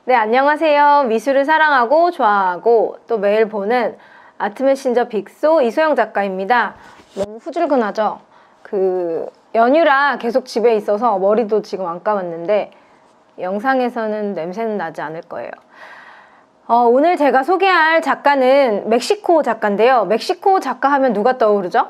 네, 안녕하세요. 미술을 사랑하고 좋아하고 또 매일 보는 아트메신저 빅소 이소영 작가입니다. 너무 후줄근하죠? 연휴라 계속 집에 있어서 머리도 지금 안 감았는데 영상에서는 냄새는 나지 않을 거예요. 오늘 제가 소개할 작가는 멕시코 작가인데요. 멕시코 작가 하면 누가 떠오르죠?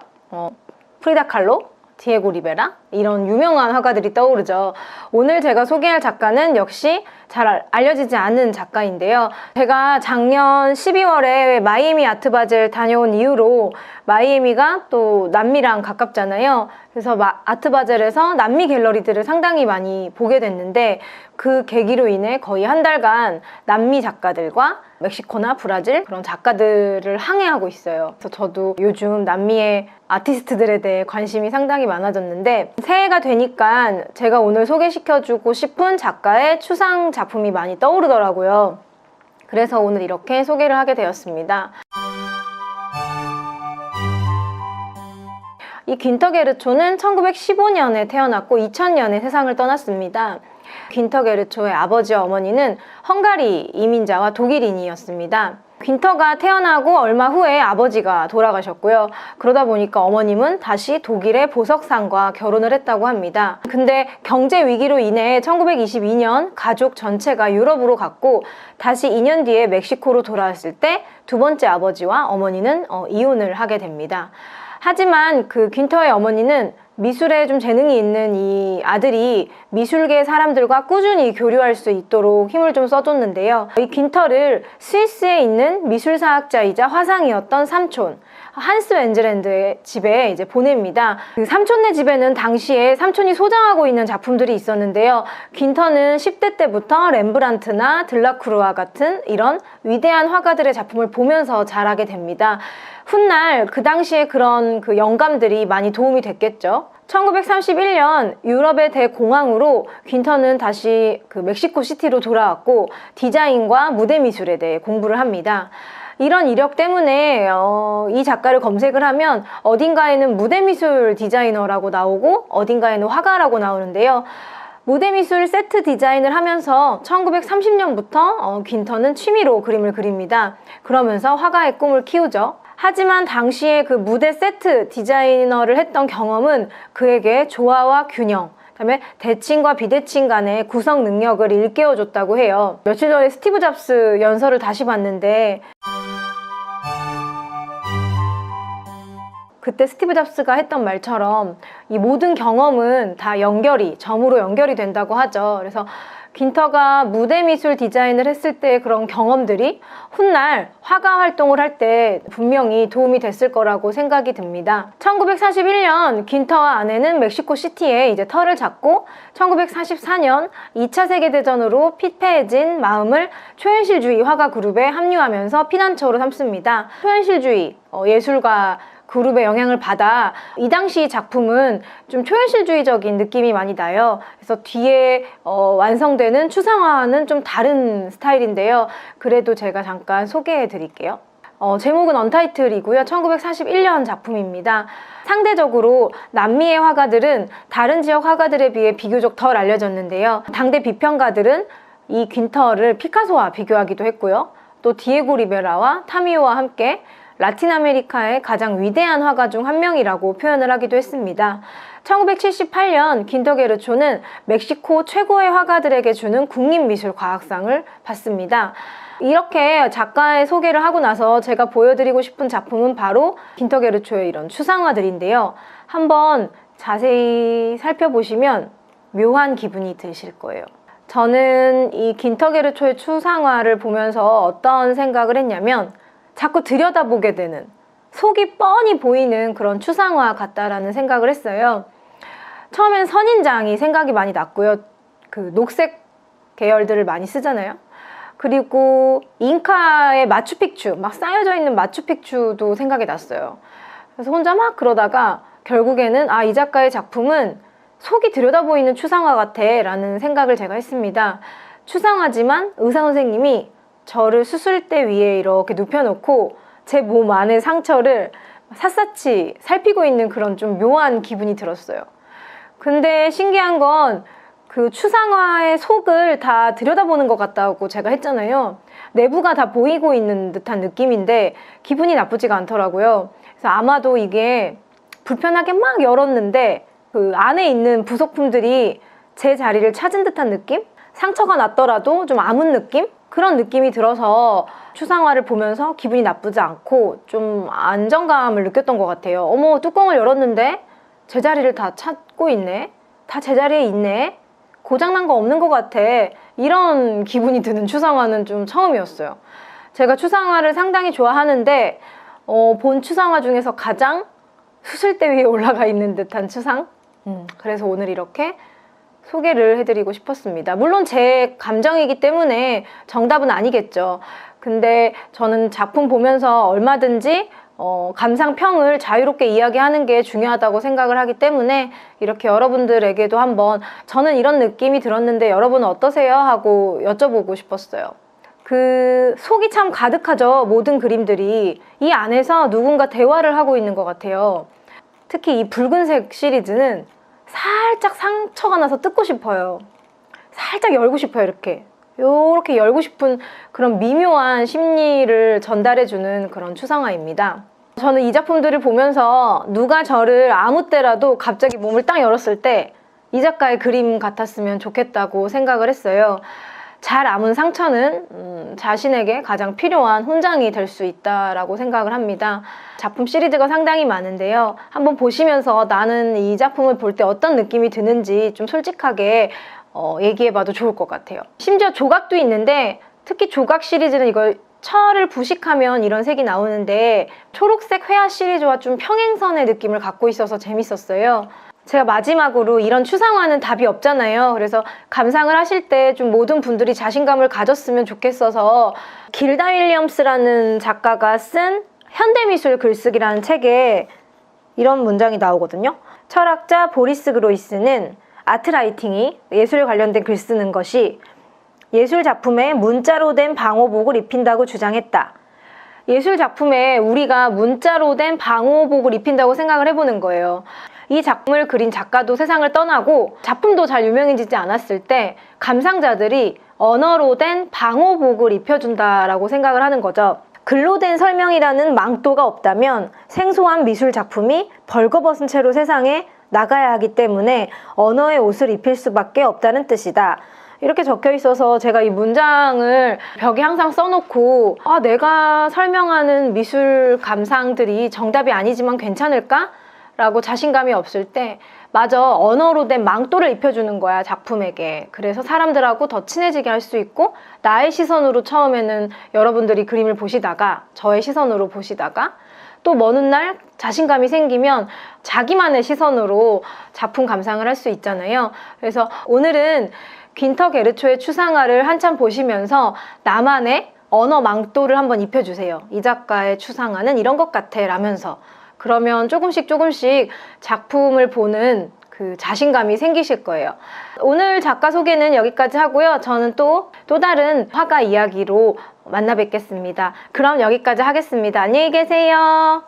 프리다 칼로, 디에고 리베라 이런 유명한 화가들이 떠오르죠. 오늘 제가 소개할 작가는 역시 잘 알려지지 않은 작가인데요. 제가 작년 12월에 마이애미 아트바젤 다녀온 이후로 마이애미가 또 남미랑 가깝잖아요. 그래서 아트바젤에서 남미 갤러리들을 상당히 많이 보게 됐는데 그 계기로 인해 거의 한 달간 남미 작가들과 멕시코나 브라질 그런 작가들을 항해하고 있어요. 그래서 저도 요즘 남미의 아티스트들에 대해 관심이 상당히 많아졌는데 새해가 되니까 제가 오늘 소개시켜주고 싶은 작가의 추상 작품이 많이 떠오르더라고요. 그래서 오늘 이렇게 소개를 하게 되었습니다. 이 귄터 게르초는 1915년에 태어났고 2000년에 세상을 떠났습니다. 귄터 게르초의 아버지와 어머니는 헝가리 이민자와 독일인이었습니다. 귄터가 태어나고 얼마 후에 아버지가 돌아가셨고요. 그러다 보니까 어머님은 다시 독일의 보석상과 결혼을 했다고 합니다. 근데 경제 위기로 인해 1922년 가족 전체가 유럽으로 갔고 다시 2년 뒤에 멕시코로 돌아왔을 때 두 번째 아버지와 어머니는 이혼을 하게 됩니다. 하지만 그 귄터의 어머니는 미술에 좀 재능이 있는 이 아들이 미술계 사람들과 꾸준히 교류할 수 있도록 힘을 좀 써줬는데요. 이 귄터를 스위스에 있는 미술사학자이자 화상이었던 삼촌 한스 웬젤랜드의 집에 이제 보냅니다. 그 삼촌네 집에는 당시에 삼촌이 소장하고 있는 작품들이 있었는데요. 귄터는 10대 때부터 렘브란트나 들라크루아 같은 이런 위대한 화가들의 작품을 보면서 자라게 됩니다. 훗날 그 당시에 그런 영감들이 많이 도움이 됐겠죠. 1931년 유럽의 대공황으로 귄터는 다시 멕시코 시티로 돌아왔고 디자인과 무대 미술에 대해 공부를 합니다. 이런 이력 때문에 이 작가를 검색을 하면 어딘가에는 무대미술 디자이너라고 나오고 어딘가에는 화가라고 나오는데요. 무대미술 세트 디자인을 하면서 1930년부터 귄터는 취미로 그림을 그립니다. 그러면서 화가의 꿈을 키우죠. 하지만 당시에 그 무대 세트 디자이너를 했던 경험은 그에게 조화와 균형, 그다음에 대칭과 비대칭 간의 구성 능력을 일깨워줬다고 해요. 며칠 전에 스티브 잡스 연설을 다시 봤는데 그때 스티브 잡스가 했던 말처럼 이 모든 경험은 다 점으로 연결이 된다고 하죠. 그래서 귄터가 무대 미술 디자인을 했을 때 그런 경험들이 훗날 화가 활동을 할 때 분명히 도움이 됐을 거라고 생각이 듭니다. 1941년 귄터와 아내는 멕시코 시티에 이제 터를 잡고 1944년 2차 세계대전으로 피폐해진 마음을 초현실주의 화가 그룹에 합류하면서 피난처로 삼습니다. 초현실주의 예술가 그룹의 영향을 받아 이 당시 작품은 좀 초현실주의적인 느낌이 많이 나요. 그래서 뒤에 완성되는 추상화는 좀 다른 스타일인데요. 그래도 제가 잠깐 소개해 드릴게요. 제목은 언타이틀이고요. 1941년 작품입니다. 상대적으로 남미의 화가들은 다른 지역 화가들에 비해 비교적 덜 알려졌는데요. 당대 비평가들은 이 귄터를 피카소와 비교하기도 했고요. 또 디에고 리베라와 타미오와 함께 라틴 아메리카의 가장 위대한 화가 중 한 명이라고 표현을 하기도 했습니다. 1978년 귄터 게르초는 멕시코 최고의 화가들에게 주는 국립미술과학상을 받습니다. 이렇게 작가의 소개를 하고 나서 제가 보여드리고 싶은 작품은 바로 귄터 게르초의 이런 추상화들인데요. 한번 자세히 살펴보시면 묘한 기분이 드실 거예요. 저는 이 귄터 게르초의 추상화를 보면서 어떤 생각을 했냐면 자꾸 들여다보게 되는, 속이 뻔히 보이는 그런 추상화 같다라는 생각을 했어요. 처음엔 선인장이 생각이 많이 났고요. 녹색 계열들을 많이 쓰잖아요. 그리고 잉카의 마추픽추, 막 쌓여져 있는 마추픽추도 생각이 났어요. 그래서 혼자 막 그러다가 결국에는 이 작가의 작품은 속이 들여다보이는 추상화 같아 라는 생각을 제가 했습니다. 추상화지만 의사 선생님이 저를 수술대 위에 이렇게 눕혀놓고 제 몸 안의 상처를 샅샅이 살피고 있는 그런 좀 묘한 기분이 들었어요. 근데 신기한 건 그 추상화의 속을 다 들여다보는 것 같다고 제가 했잖아요. 내부가 다 보이고 있는 듯한 느낌인데 기분이 나쁘지가 않더라고요. 그래서 아마도 이게 불편하게 막 열었는데 그 안에 있는 부속품들이 제 자리를 찾은 듯한 느낌? 상처가 났더라도 좀 아문 느낌? 그런 느낌이 들어서 추상화를 보면서 기분이 나쁘지 않고 좀 안정감을 느꼈던 것 같아요. 어머, 뚜껑을 열었는데 제 자리를 다 찾고 있네? 다 제자리에 있네? 고장난 거 없는 것 같아. 이런 기분이 드는 추상화는 좀 처음이었어요. 제가 추상화를 상당히 좋아하는데 본 추상화 중에서 가장 수술대 위에 올라가 있는 듯한 추상? 그래서 오늘 이렇게 소개를 해드리고 싶었습니다. 물론 제 감정이기 때문에 정답은 아니겠죠. 근데 저는 작품 보면서 얼마든지 감상평을 자유롭게 이야기하는 게 중요하다고 생각을 하기 때문에 이렇게 여러분들에게도 한번 저는 이런 느낌이 들었는데 여러분은 어떠세요? 하고 여쭤보고 싶었어요. 그 속이 참 가득하죠. 모든 그림들이. 이 안에서 누군가 대화를 하고 있는 것 같아요. 특히 이 붉은색 시리즈는 살짝 상처가 나서 뜯고 싶어요. 살짝 열고 싶어요. 이렇게 열고 싶은 그런 미묘한 심리를 전달해주는 그런 추상화입니다. 저는 이 작품들을 보면서 누가 저를 아무 때라도 갑자기 몸을 딱 열었을 때 이 작가의 그림 같았으면 좋겠다고 생각을 했어요. 잘 아문 상처는 자신에게 가장 필요한 훈장이 될 수 있다라고 생각을 합니다. 작품 시리즈가 상당히 많은데요. 한번 보시면서 나는 이 작품을 볼 때 어떤 느낌이 드는지 좀 솔직하게 얘기해봐도 좋을 것 같아요. 심지어 조각도 있는데 특히 조각 시리즈는 이걸 철을 부식하면 이런 색이 나오는데 초록색 회화 시리즈와 좀 평행선의 느낌을 갖고 있어서 재밌었어요. 제가 마지막으로 이런 추상화는 답이 없잖아요. 그래서 감상을 하실 때 좀 모든 분들이 자신감을 가졌으면 좋겠어서 길다 윌리엄스라는 작가가 쓴 현대미술 글쓰기라는 책에 이런 문장이 나오거든요. 철학자 보리스 그로이스는 아트라이팅이 예술 관련된 글 쓰는 것이 예술 작품에 문자로 된 방호복을 입힌다고 주장했다. 예술 작품에 우리가 문자로 된 방호복을 입힌다고 생각을 해보는 거예요. 이 작품을 그린 작가도 세상을 떠나고 작품도 잘 유명해지지 않았을 때 감상자들이 언어로 된 방호복을 입혀준다라고 생각을 하는 거죠. 글로 된 설명이라는 망토가 없다면 생소한 미술 작품이 벌거벗은 채로 세상에 나가야 하기 때문에 언어의 옷을 입힐 수밖에 없다는 뜻이다. 이렇게 적혀 있어서 제가 이 문장을 벽에 항상 써놓고 내가 설명하는 미술 감상들이 정답이 아니지만 괜찮을까? 라고 자신감이 없을 때 마저 언어로 된 망토를 입혀주는 거야, 작품에게. 그래서 사람들하고 더 친해지게 할 수 있고 나의 시선으로 처음에는 여러분들이 그림을 보시다가 저의 시선으로 보시다가 또 먼 훗날 자신감이 생기면 자기만의 시선으로 작품 감상을 할 수 있잖아요. 그래서 오늘은 귄터 게르초의 추상화를 한참 보시면서 나만의 언어 망토를 한번 입혀주세요. 이 작가의 추상화는 이런 것 같아 라면서. 그러면 조금씩 작품을 보는 그 자신감이 생기실 거예요. 오늘 작가 소개는 여기까지 하고요. 저는 또 다른 화가 이야기로 만나 뵙겠습니다. 그럼 여기까지 하겠습니다. 안녕히 계세요.